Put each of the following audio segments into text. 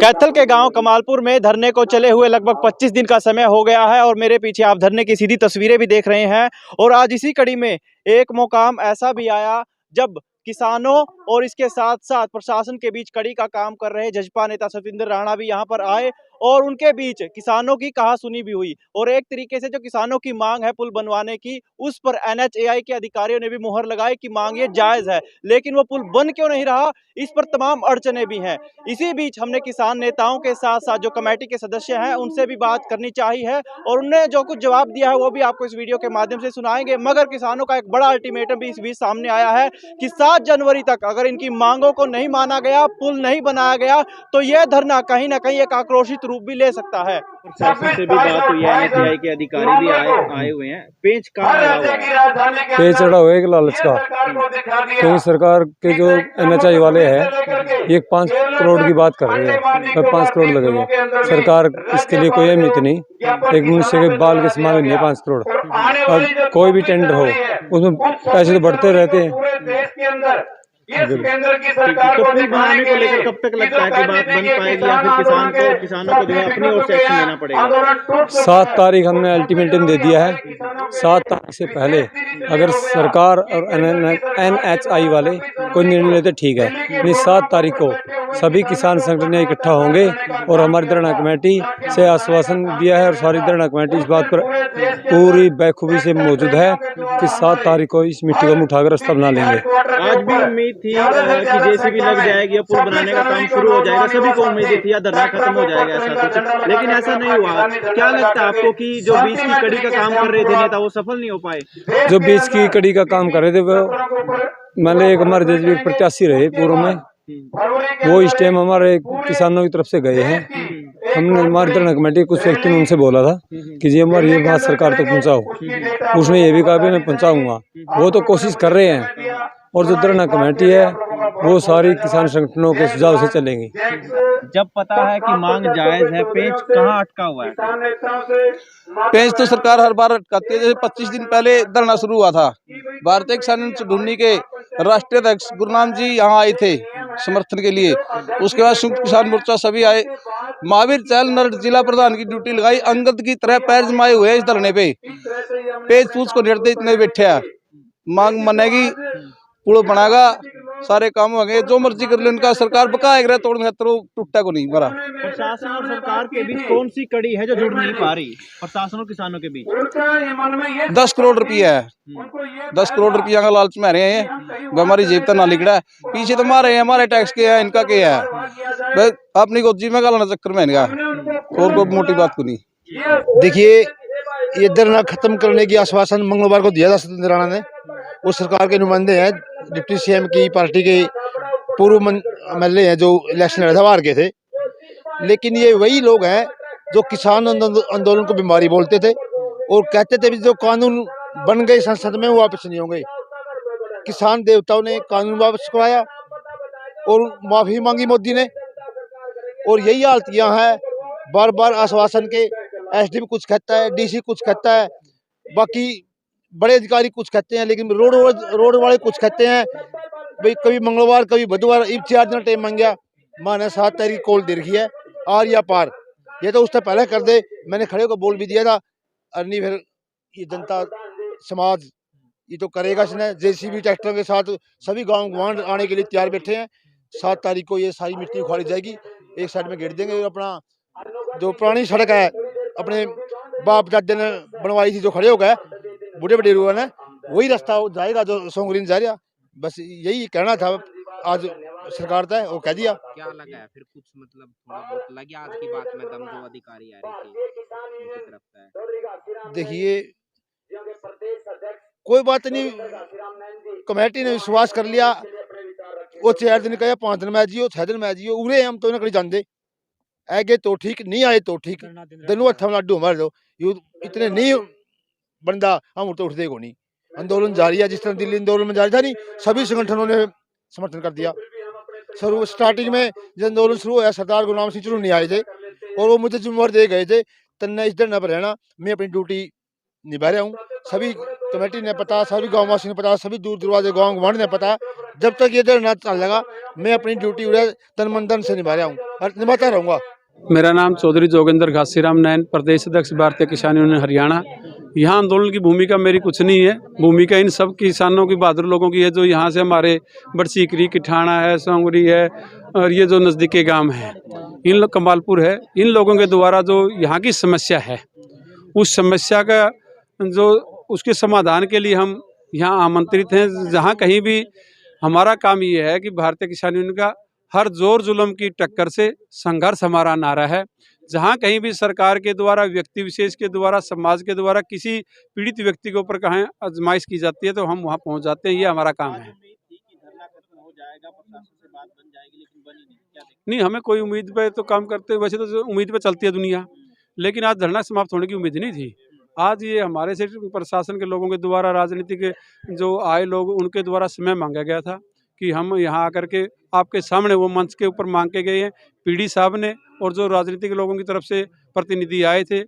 कैथल के गांव कमालपुर में धरने को चले हुए लगभग 25 दिन का समय हो गया है और मेरे पीछे आप धरने की सीधी तस्वीरें भी देख रहे हैं। और आज इसी कड़ी में एक मुकाम ऐसा भी आया जब किसानों और इसके साथ साथ प्रशासन के बीच कड़ी का काम कर रहे जजपा नेता सतिंदर राणा भी यहां पर आए और उनके बीच किसानों की कहासुनी भी हुई। और एक तरीके से जो किसानों की मांग है पुल बनवाने की, उस पर NHAI के अधिकारियों ने भी मुहर लगाई कि मांग ये जायज है, लेकिन वो पुल बन क्यों नहीं रहा, इस पर तमाम अड़चने भी हैं। इसी बीच हमने किसान नेताओं के साथ साथ जो कमेटी के सदस्य हैं उनसे भी बात करनी चाहिए है और उन्होंने जो कुछ जवाब दिया है वो भी आपको इस वीडियो के माध्यम से सुनाएंगे। मगर किसानों का एक बड़ा अल्टीमेटम भी इस बीच सामने आया है कि 7 जनवरी तक अगर इनकी मांगों को नहीं माना गया, पुल नहीं बनाया गया, तो यह धरना कहीं ना कहीं एक आक्रोशित रूप भी ले सकता है। प्रशासन से भी बात हुई है, NHAI के अधिकारी भी आए हुए हैं। पेच कहाँ लगा हुआ है? पेच चढ़ा हुआ है एक लालच का, क्योंकि सरकार के जो NHAI वाले हैं ये 5 करोड़ की बात कर रहे हैं, 5 करोड़ लगेंगे। सरकार इसके लिए कोई अहमियत नहीं, एक मनुष्य के बाल के समान नहीं है 5 करोड़। अब कोई भी टेंडर हो उसमें पैसे तो बढ़ते रहते हैं। तो पुल बनाने को लेकर कब तक लगता है कि बात बन पाएगी या फिर किसानों को जो है अपनी ओर से एक्शन लेना पड़ेगा? 7 तारीख हमने अल्टीमेटम दे दिया है। 7 तारीख से पहले अगर सरकार और NHAI वाले कोई निर्णय लेते ठीक है, नहीं 7 तारीख को सभी किसान संगठन इकट्ठा होंगे और हमारी धरना कमेटी से आश्वासन दिया है और सारी धरना कमेटी इस बात पर पूरी बेखूबी से मौजूद है कि 7 तारीख को इस मिट्टी को उठाकर रास्ता बना लेंगे। आज भी उम्मीद थी कि JCB लग जाएगी, पुल बनाने का काम शुरू हो जाएगा, सभी को उम्मीद थी या धरना खत्म हो जाएगा ऐसा कुछ, लेकिन ऐसा नहीं हुआ। क्या लगता है आपको कि जो बीच की कड़ी का काम कर रहे थे नेता वो सफल नहीं हो पाए? जो बीच की कड़ी का काम कर रहे थे वो मैंने एक हमारे JCB प्रत्याशी रहे पूर्व में, वो इस टाइम हमारे किसानों की तरफ से गए हैं। हमने हमारी धरना कमेटी कुछ व्यक्ति ने उनसे बोला था कि जी हमारी ये बात सरकार तक पहुंचाओ, उसने ये भी कहा कि मैं पहुंचाऊंगा। वो तो कोशिश कर रहे हैं और जो धरना कमेटी है वो सारी किसान संगठनों के सुझाव से चलेंगी। जब पता है कि मांग जायज है, पेच कहाँ अटका हुआ है? पेंच तो सरकार हर बार अटकाती है। जैसे 25 दिन पहले धरना शुरू हुआ था, भारतीय किसान ढूंढनी के राष्ट्रीय अध्यक्ष गुरुनाम जी यहाँ आए थे समर्थन के लिए। उसके बाद संयुक्त किसान मोर्चा सभी आए। महावीर चहल नर जिला प्रधान की ड्यूटी लगाई, अंगद की तरह पैर जमाए हुए हैं इस धरने पे। पेच पूछ को निर्दय इतने बैठे हैं, मांग मनेगी, पुल बनाएगा, सारे काम होंगे, जो मर्जी कर ले उनका। सरकार बकाएगा तोड़ में टूटा को नहीं मरा। प्रशासन और सरकार के बीच कौन सी कड़ी है जो जुड़ नहीं पा रही प्रशासन और किसानों के बीच? 10 करोड़ रुपया है, 10 करोड़ रुपया का लालच में रहे हैं। हमारी जेब तक ना लिखड़ा है, पीछे तो मारे हैं, हमारे टैक्स के है, इनका क्या है, अपनी गोजी में गालना चक्कर में इनका और कोई मोटी बात को नहीं। देखिए, ये धरना खत्म करने की आश्वासन मंगलवार को दिया था सतिंदर राणा ने। वो सरकार के नुमाइंदे हैं, डिप्टी CM की पार्टी के पूर्व MLA हैं जो इलेक्शन लड़ा था, हार गए थे। लेकिन ये वही लोग हैं जो किसान आंदोलन को बीमारी बोलते थे और कहते थे भी जो कानून बन गए संसद में वो वापस नहीं होंगे। किसान देवताओं ने कानून वापस करवाया और माफी मांगी मोदी ने। और यही हालत यहाँ है, बार बार आश्वासन के। SDM कुछ कहता है, DC कुछ कहता है, बाकी बड़े अधिकारी कुछ कहते हैं, लेकिन रोड वाले कुछ कहते हैं भाई कभी मंगलवार कभी बुधवार, 4 दिन टाइम मांग गया। माने 7 तारीख कॉल दे रखी है, आर या पार, ये तो उससे पहले कर दे। मैंने खड़े को बोल भी दिया था, नहीं फिर ये जनता समाज ये तो करेगा इसने। JCB ट्रैक्टर के साथ सभी गाँव गवांड आने के लिए तैयार बैठे हैं। 7 तारीख को ये सारी मिट्टी उखाड़ी जाएगी, एक साइड में घेर देंगे। अपना जो पुरानी सड़क है अपने बाप दादे ने बनवाई थी, जो खड़े हो गए बूढ़े बडेरुआ ने, वही रास्ता जाएगा जो सोंगरीन जा रहा। बस यही कहना था, आज सरकार था वो कह दिया। क्या लगा है फिर कुछ मतलब थोड़ा बहुत लगे आज की बात में दम जो अधिकारी आ रहे थे उनकी तरफ से? देखिए, कोई बात नहीं, कमेटी ने विश्वास कर लिया। वो 4 दिन कहे, 5 दिन में जियो, 6 दिन में जियो, उरे हम तो कहीं जानते आगे तो ठीक, नहीं आए तो ठीक, दिनों हथा लाडू हमारे दो इतने नहीं बनता, हम तो उठते को नहीं। आंदोलन जारी है, जिस तरह दिल्ली आंदोलन में जारी था नहीं, सभी संगठनों ने समर्थन कर दिया। स्टार्टिंग में जब आंदोलन शुरू हुआ, सरदार गुलाम सिंह चुनू नहीं आए थे और वो मुझे जिम्मेवार दे गए थे, तन्ने इस धरना पर रहना, मैं अपनी ड्यूटी निभा रहा हूँ। सभी कमेटी ने पता, सभी गाँव वासी ने पता, सभी दूर दरवाजे गाँव गवांढ ने पता। जब तक ये धरना चलेगा मैं अपनी ड्यूटी उड़े तन मन धन से निभा रहा हूँ और निभाता रहूँगा। मेरा नाम चौधरी जोगेंद्र घासीराम नैन, प्रदेश अध्यक्ष भारतीय किसान यूनियन हरियाणा। यहाँ आंदोलन की भूमिका मेरी कुछ नहीं है, भूमिका इन सब किसानों की, बहादुर लोगों की है जो यहाँ से हमारे बड़सीकरी, किठाना है, सोंगरी है और ये जो नज़दीक के गांव हैं, इन लोग कमालपुर है, इन लोगों के द्वारा जो यहाँ की समस्या है उस समस्या का जो उसके समाधान के लिए हम यहाँ आमंत्रित हैं। जहाँ कहीं भी हमारा काम ये है कि भारतीय किसान यूनियन का हर जोर जुल्म की टक्कर से संघर्ष हमारा नारा है। जहाँ कहीं भी सरकार के द्वारा, व्यक्ति विशेष के द्वारा, समाज के द्वारा किसी पीड़ित व्यक्ति के ऊपर कहीं आजमाइश की जाती है तो हम वहाँ पहुँच जाते हैं, ये हमारा काम है। नहीं, हमें कोई उम्मीद पे तो काम करते, वैसे तो उम्मीद पे चलती है दुनिया, लेकिन आज धरना समाप्त होने की उम्मीद नहीं थी। आज ये हमारे से प्रशासन के लोगों के द्वारा, राजनीति के जो आए लोग, उनके द्वारा समय मांगा गया था कि हम यहाँ आकर के आपके सामने वो मंच के ऊपर मांग के गए हैं। पीडी साहब ने और जो राजनीतिक लोगों की तरफ से प्रतिनिधि आए थे,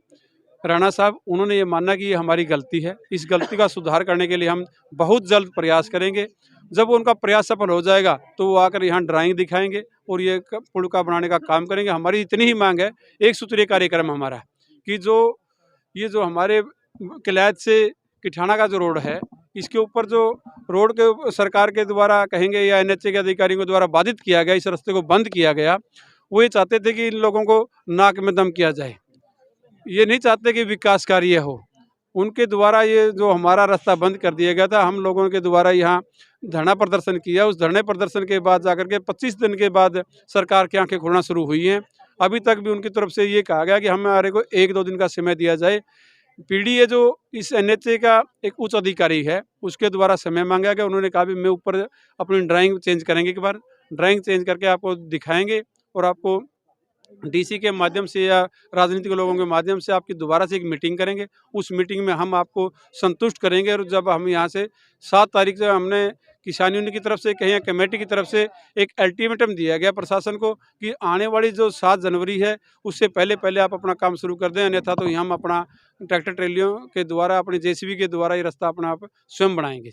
राणा साहब, उन्होंने ये माना कि ये हमारी गलती है। इस गलती का सुधार करने के लिए हम बहुत जल्द प्रयास करेंगे। जब उनका प्रयास सफल हो जाएगा तो वो आकर यहाँ ड्राइंग दिखाएंगे और ये पुल का बनाने का काम करेंगे। हमारी इतनी ही मांग है, एक सूत्रीय कार्यक्रम हमारा, कि जो ये जो हमारे किलायत से किठाना का जो रोड है, इसके ऊपर जो रोड के सरकार के द्वारा कहेंगे या NHA के अधिकारियों के द्वारा बाधित किया गया, इस रास्ते को बंद किया गया, वो ये चाहते थे कि इन लोगों को नाक में दम किया जाए। ये नहीं चाहते कि विकास कार्य हो। उनके द्वारा ये जो हमारा रास्ता बंद कर दिया गया था, हम लोगों के द्वारा यहाँ धरना प्रदर्शन किया। उस धरने प्रदर्शन के बाद जाकर के 25 दिन के बाद सरकार की आंखें खुलना शुरू हुई हैं। अभी तक भी उनकी तरफ से ये कहा गया कि हमारे को 1-2 दिन का समय दिया जाए। पीडीए जो इस NHA का एक उच्च अधिकारी है, उसके द्वारा समय मांगा गया। उन्होंने कहा भी मैं ऊपर अपनी ड्राइंग चेंज करेंगे, एक बार ड्राइंग चेंज करके आपको दिखाएंगे और आपको DC के माध्यम से या राजनीतिक लोगों के माध्यम से आपकी दोबारा से एक मीटिंग करेंगे। उस मीटिंग में हम आपको संतुष्ट करेंगे। और जब हम यहाँ से 7 तारीख से हमने किसान यूनियन की तरफ से कहीं कमेटी की तरफ से एक अल्टीमेटम दिया गया प्रशासन को कि आने वाली जो 7 जनवरी है उससे पहले पहले आप अपना काम शुरू कर दें, अन्यथा तो हम अपना ट्रैक्टर ट्रेलियों के द्वारा, अपने JCB के द्वारा ये रास्ता अपना आप स्वयं बनाएंगे।